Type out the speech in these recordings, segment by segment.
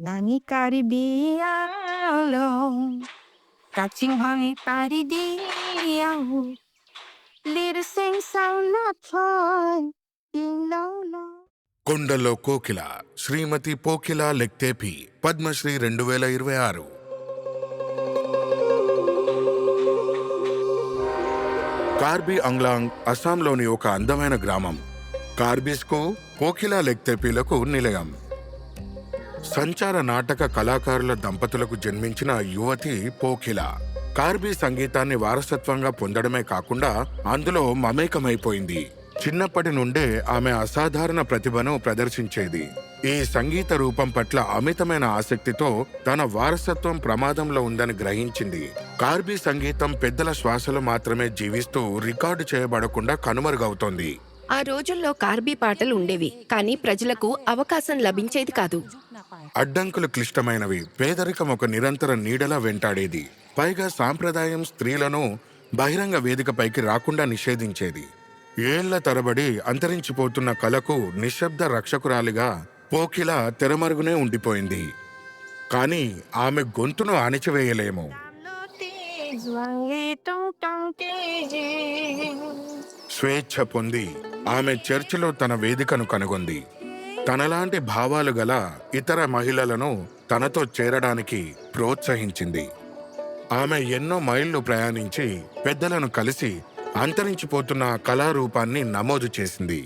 Nani karibialo, catching honey paridio, little sing sound not fun, low. కొండలో కోకిల శ్రీమతి పోకిల లెక్తేపి పద్మశ్రీ 2026. కార్బీ అంగ్లాంగ్ అస్సాంలోని ఒక అందమైన గ్రామం. కార్బీస్కు పోకిల లెక్తేపీలకు నిలయం. సంచార నాటక కళాకారుల దంపతులకు జన్మించిన యువతి పోకిల కార్బీ సంగీతాన్ని వారసత్వంగా పొందడమే కాకుండా అందులో మమేకమైపోయింది. చిన్నప్పటి నుండే ఆమె అసాధారణ ప్రతిభను ప్రదర్శించేది. ఈ సంగీత రూపం పట్ల అమితమైన ఆసక్తితో తన వారసత్వం ప్రమాదంలో ఉందని గ్రహించింది. కార్బీ సంగీతం పెద్దల శ్వాసలు మాత్రమే జీవిస్తూ రికార్డు చేయబడకుండా కనుమరుగవుతోంది. ఆ రోజుల్లో కార్బీ పాటలు ఉండేవి, కానీ ప్రజలకు అవకాశం లభించేది కాదు. అడ్డంకులు క్లిష్టమైనవి. పేదరికం ఒక నిరంతర నీడలా వెంటాడేది. పైగా సాంప్రదాయం స్త్రీలను బహిరంగ వేదికపైకి రాకుండా నిషేధించేది. ఏళ్ల తరబడి అంతరించిపోతున్న కళకు నిశ్శబ్ద రక్షకురాలిగా పోకిల తెరమరుగునే ఉండిపోయింది. కానీ ఆమె గొంతును అణిచివేయలేము. స్వేచ్ఛ పొంది ఆమె చర్చిలో తన వేదికను కనుగొంది. తనలాంటి భావాలు గల ఇతర మహిళలను తనతో చేరడానికి ప్రోత్సహించింది. ఆమె ఎన్నో మైళ్ళు ప్రయాణించి పెద్దలను కలిసి అంతరించిపోతున్న కళారూపాన్ని నమోదు చేసింది.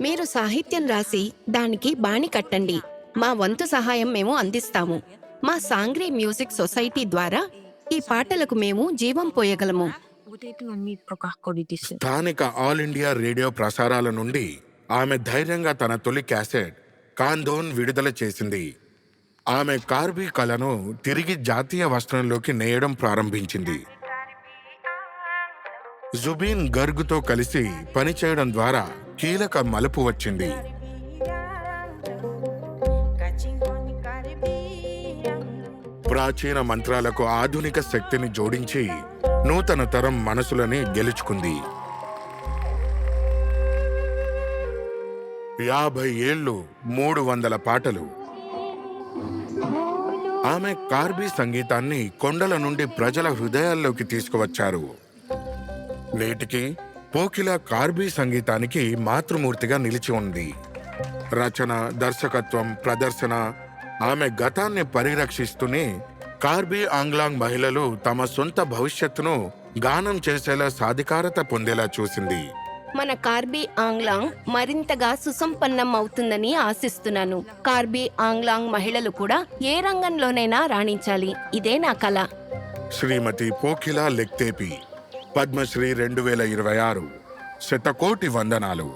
మీరు సాహిత్యం రాసి దానికి బాణి కట్టండి, మా వంతు సహాయం మేము అందిస్తాము. మా సాంగ్రీ మ్యూజిక్ సొసైటీ ద్వారా ఈ పాటలకు మేము జీవం పోయగలము. స్థానిక ఆల్ ఇండియా రేడియో ప్రసారాల నుండి ఆమె ధైర్యంగా తన తొలి క్యాసెట్ కాందోన్ విడుదల చేసింది. ఆమె కార్బీ కళను తిరిగి జాతీయ వస్త్రంలోకి నేయడం ప్రారంభించింది. జుబీన్ గర్గ్తో కలిసి పనిచేయడం ద్వారా కీలక మలుపు వచ్చింది. ప్రాచీన మంత్రాలకు ఆధునిక శక్తిని జోడించి నూతన తరం మనసులని గెలుచుకుంది. 50 ఏళ్ళు, 300 పాటలు. ఆమె కార్బీ సంగీతాన్ని కొండల నుండి ప్రజల హృదయాల్లోకి తీసుకువచ్చారు. నేటికి పోకిల కార్బీ సంగీతానికి మాతృమూర్తిగా నిలిచి ఉంది. రచన, దర్శకత్వం, ప్రదర్శన ఆమె గతాన్ని పరిరక్షిస్తూనే కార్బీ ఆంగ్లాంగ్ మహిళలు తమ సొంత భవిష్యత్తును గానం చేసేలా సాధికారత పొందేలా చూసింది. మన కార్బీ ఆంగ్లాంగ్ మరింతగా సుసంపన్నం అవుతుందని ఆశిస్తున్నాను. కార్బీ ఆంగ్లాంగ్ మహిళలు కూడా ఏ రంగంలోనైనా రాణించాలి. ఇదే నా కల. శ్రీమతి పోకిల లెక్తేపి పద్మశ్రీ 2026. శతకోటి వందనాలు.